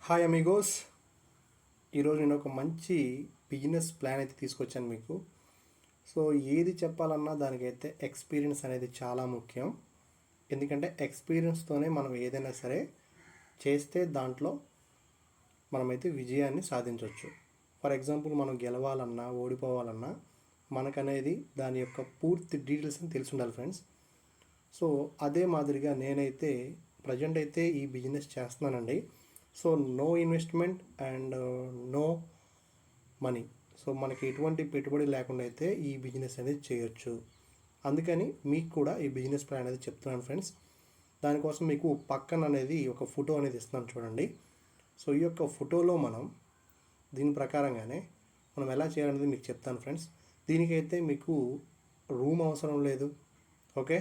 Hi Amigos. ఈరోజు నేను ఒక మంచి బిజినెస్ ప్లాన్ అయితే తీసుకొచ్చాను మీకు. సో ఏది చెప్పాలన్నా దానికైతే ఎక్స్పీరియన్స్ అనేది చాలా ముఖ్యం. ఎందుకంటే ఎక్స్పీరియన్స్తోనే మనం ఏదైనా సరే చేస్తే దాంట్లో మనమైతే విజయాన్ని సాధించవచ్చు. ఫర్ ఎగ్జాంపుల్ మనం గెలవాలన్నా ఓడిపోవాలన్నా మనకనేది దాని యొక్క పూర్తి డీటెయిల్స్ అని తెలిసి ఉండాలి ఫ్రెండ్స్. సో అదే మాదిరిగా నేనైతే ప్రజెంట్ అయితే ఈ బిజినెస్ చేస్తున్నానండి. So no investment and no money. So మనకి ఎటువంటి పెట్టుబడి లేకుండా అయితే ఈ బిజినెస్ అనేది చేయొచ్చు. అందుకని మీకు కూడా ఈ బిజినెస్ ప్లాన్ అనేది చెప్తున్నాను ఫ్రెండ్స్. దానికోసం మీకు పక్కన అనేది ఒక ఫోటో అనేది ఇస్తున్నాను చూడండి. సో ఈ యొక్క ఫోటోలో మనం దీని ప్రకారంగానే మనం ఎలా చేయాలనేది మీకు చెప్తాను ఫ్రెండ్స్. దీనికైతే మీకు రూమ్ అవసరం లేదు, ఓకే.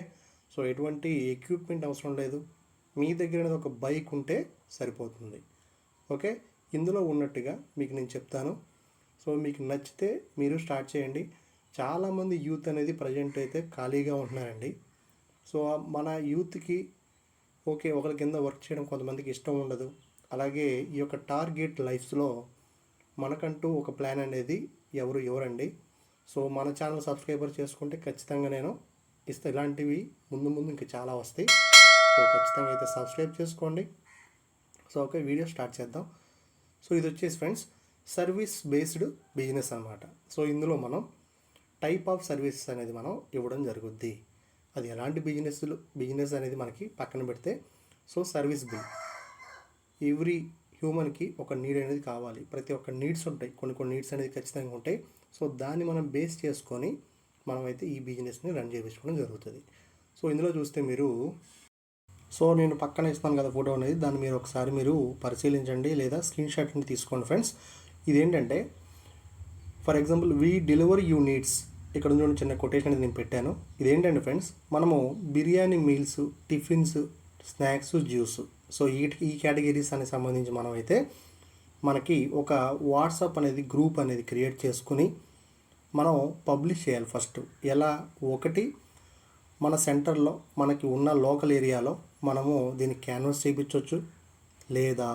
సో ఎటువంటి ఎక్విప్మెంట్ అవసరం లేదు. మీ దగ్గర ఒక బైక్ ఉంటే సరిపోతుంది, ఓకే. ఇందులో ఉన్నట్టుగా మీకు నేను చెప్తాను. సో మీకు నచ్చితే మీరు స్టార్ట్ చేయండి. చాలామంది యూత్ అనేది ప్రజెంట్ అయితే ఖాళీగా ఉంటున్నారండి. సో మన యూత్కి ఓకే, ఒకరి కింద వర్క్ చేయడం కొంతమందికి ఇష్టం ఉండదు. అలాగే ఈ యొక్క టార్గెట్ లైఫ్స్లో మనకంటూ ఒక ప్లాన్ అనేది ఎవరండి. సో మన ఛానల్ సబ్స్క్రైబర్ చేసుకుంటే ఖచ్చితంగా నేను ఇలాంటివి ముందు ఇంకా చాలా వస్తాయి. సో ఖచ్చితంగా అయితే సబ్స్క్రైబ్ చేసుకోండి. సో ఓకే, వీడియో స్టార్ట్ చేద్దాం. సో ఇది వచ్చేసి ఫ్రెండ్స్ సర్వీస్ బేస్డ్ బిజినెస్ అనమాట. సో ఇందులో మనం టైప్ ఆఫ్ సర్వీసెస్ అనేది మనం ఇవ్వడం జరుగుద్ది. అది ఎలాంటి బిజినెస్ అనేది మనకి పక్కన పెడితే, సో సర్వీస్ బిల్ ఎవ్రీ హ్యూమన్కి ఒక నీడ్ అనేది కావాలి. ప్రతి ఒక్క నీడ్స్ ఉంటాయి, కొన్ని నీడ్స్ అనేది ఖచ్చితంగా ఉంటాయి. సో దాన్ని మనం బేస్ చేసుకొని మనమైతే ఈ బిజినెస్ని రన్ చేయించుకోవడం జరుగుతుంది. సో ఇందులో చూస్తే మీరు, సో నేను పక్కన ఇస్తాను కదా ఫోటో అనేది, దాన్ని మీరు ఒకసారి మీరు పరిశీలించండి లేదా స్క్రీన్ షాట్ని తీసుకోండి ఫ్రెండ్స్. ఇదేంటంటే for example we deliver you needs, ఇక్కడ చూడండి చిన్న కొటేషన్ అనేది నేను పెట్టాను. ఇదేంటంటే ఫ్రెండ్స్, మనము biryani meals, tiffins, snacks, juice, so ఈ కేటగిరీస్ అనేది సంబంధించి మనమైతే మనకి ఒక వాట్సాప్ అనేది గ్రూప్ అనేది క్రియేట్ చేసుకుని మనం పబ్లిష్ చేయాలి. ఫస్ట్ ఎలా, ఒకటి మన సెంటర్లో మనకి ఉన్న లోకల్ ఏరియాలో మనము దీన్ని క్యాన్వాస్ చేయించవచ్చు, లేదా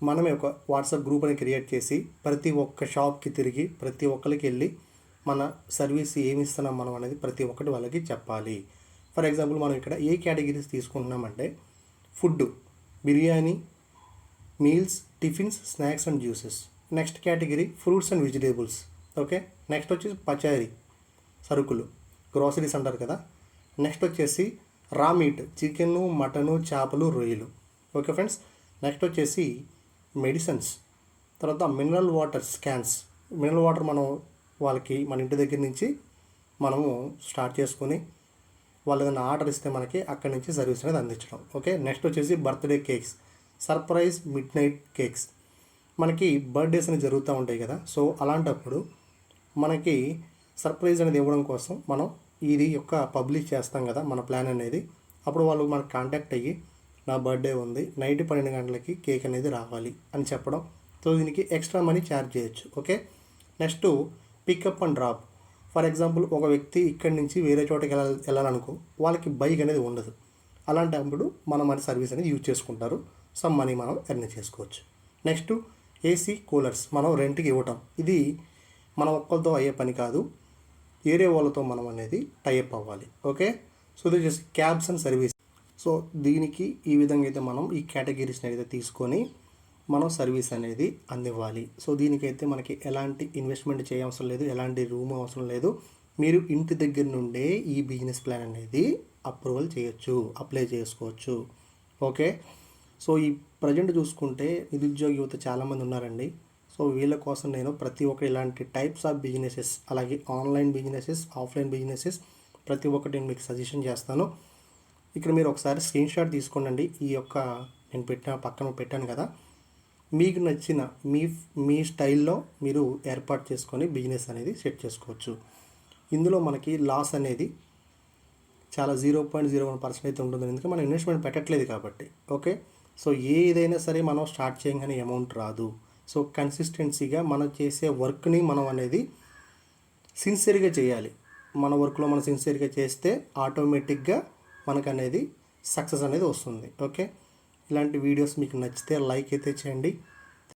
మనమే ఒక వాట్సాప్ గ్రూప్ అని క్రియేట్ చేసి ప్రతి ఒక్క షాప్కి తిరిగి ప్రతి ఒక్కరికి వెళ్ళి మన సర్వీస్ ఏమి ఇస్తున్నాం మనం అనేది ప్రతి ఒక్కటి వాళ్ళకి చెప్పాలి. ఫర్ ఎగ్జాంపుల్ మనం ఇక్కడ ఏ కేటగిరీస్ తీసుకుంటున్నామంటే food, biryani, meals, tiffins, snacks and juices. Next category fruits and vegetables, okay. Next వచ్చేసి పచారీ, సరుకులు, గ్రోసరీస్ అంటారు కదా. నెక్స్ట్ వచ్చేసి రా మీట్, చికెను, మటను, చేపలు, రొయ్యలు, ఓకే ఫ్రెండ్స్. నెక్స్ట్ వచ్చేసి మెడిసిన్స్, తర్వాత mineral water cans. Mineral water మనం వాళ్ళకి మన ఇంటి దగ్గర నుంచి మనము స్టార్ట్ చేసుకొని వాళ్ళు ఏదైనా ఆర్డర్ ఇస్తే మనకి అక్కడి నుంచి సర్వీస్ అనేది అందించడం, ఓకే. నెక్స్ట్ వచ్చేసి birthday cakes, surprise mid night cakes. మనకి బర్త్డేస్ అనేవి జరుగుతూ ఉంటాయి కదా. సో అలాంటప్పుడు మనకి సర్ప్రైజ్ అనేది ఇవ్వడం కోసం మనం ఇది యొక్క పబ్లిష్ చేస్తాం కదా మన ప్లాన్ అనేది. అప్పుడు వాళ్ళు మనకు కాంటాక్ట్ అయ్యి నా బర్త్డే ఉంది, నైట్ 12 గంటలకి కేక్ అనేది రావాలి అని చెప్పడం. సో దీనికి ఎక్స్ట్రా మనీ ఛార్జ్ చేయొచ్చు, okay. Next pickup and drop. For example ఒక వ్యక్తి ఇక్కడి నుంచి వేరే చోటకి వెళ్ళాలనుకో, వాళ్ళకి బైక్ అనేది ఉండదు. అలాంటప్పుడు మనం మన సర్వీస్ అనేది యూజ్ చేసుకుంటారు. సమ్ మనీ మనం ఎర్న్ చేసుకోవచ్చు. నెక్స్ట్ ఏసీ కూలర్స్ మనం రెంట్కి ఇవ్వటం. ఇది మనం ఒక్కరితో అయ్యే పని కాదు, ఏరే వాళ్ళతో మనం అనేది టైఅప్ అవ్వాలి, ఓకే. సో ఇది వచ్చేసి క్యాబ్స్ అండ్ సర్వీస్. సో దీనికి ఈ విధంగా అయితే మనం ఈ కేటగిరీస్ని అయితే తీసుకొని మనం సర్వీస్ అనేది అందివ్వాలి. సో దీనికైతే మనకి ఎలాంటి ఇన్వెస్ట్మెంట్ చేయవసరం లేదు, ఎలాంటి రూమ్ అవసరం లేదు. మీరు ఇంటి దగ్గర నుండే ఈ బిజినెస్ ప్లాన్ అనేది అప్రూవల్ చేయొచ్చు, అప్లై చేసుకోవచ్చు, ఓకే. సో ఈ ప్రజెంట్ చూసుకుంటే నిరుద్యోగ యువత చాలామంది ఉన్నారండి. సో వీళ్ళ కోసం నేను ప్రతి ఒక్క ఇలాంటి టైప్స్ ఆఫ్ బిజినెసెస్, అలాగే ఆన్లైన్ బిజినెసెస్, ఆఫ్లైన్ బిజినెసెస్ ప్రతి ఒక్కటి నేను మీకు సజెషన్ చేస్తాను. ఇక్కడ మీరు ఒకసారి స్క్రీన్ షాట్ తీసుకోండి. ఈ యొక్క నేను పక్కన పెట్టాను కదా, మీకు నచ్చిన మీ స్టైల్లో మీరు ఏర్పాటు చేసుకొని బిజినెస్ అనేది సెట్ చేసుకోవచ్చు. ఇందులో మనకి లాస్ అనేది చాలా 0.01% అయితే ఉంటుంది, ఎందుకంటే మనం ఇన్వెస్ట్మెంట్ పెట్టట్లేదు కాబట్టి, ఓకే. సో ఏదైనా సరే మనం స్టార్ట్ చేయగానే అమౌంట్ రాదు. సో కన్సిస్టెన్సీగా మనం చేసే వర్క్ని మనం అనేది సిన్సియర్గా చేయాలి. మన వర్క్లో మనం సిన్సియర్గా చేస్తే ఆటోమేటిక్గా మనకు అనేది సక్సెస్ అనేది వస్తుంది, ఓకే. ఇలాంటి వీడియోస్ మీకు నచ్చితే లైక్ అయితే చేయండి.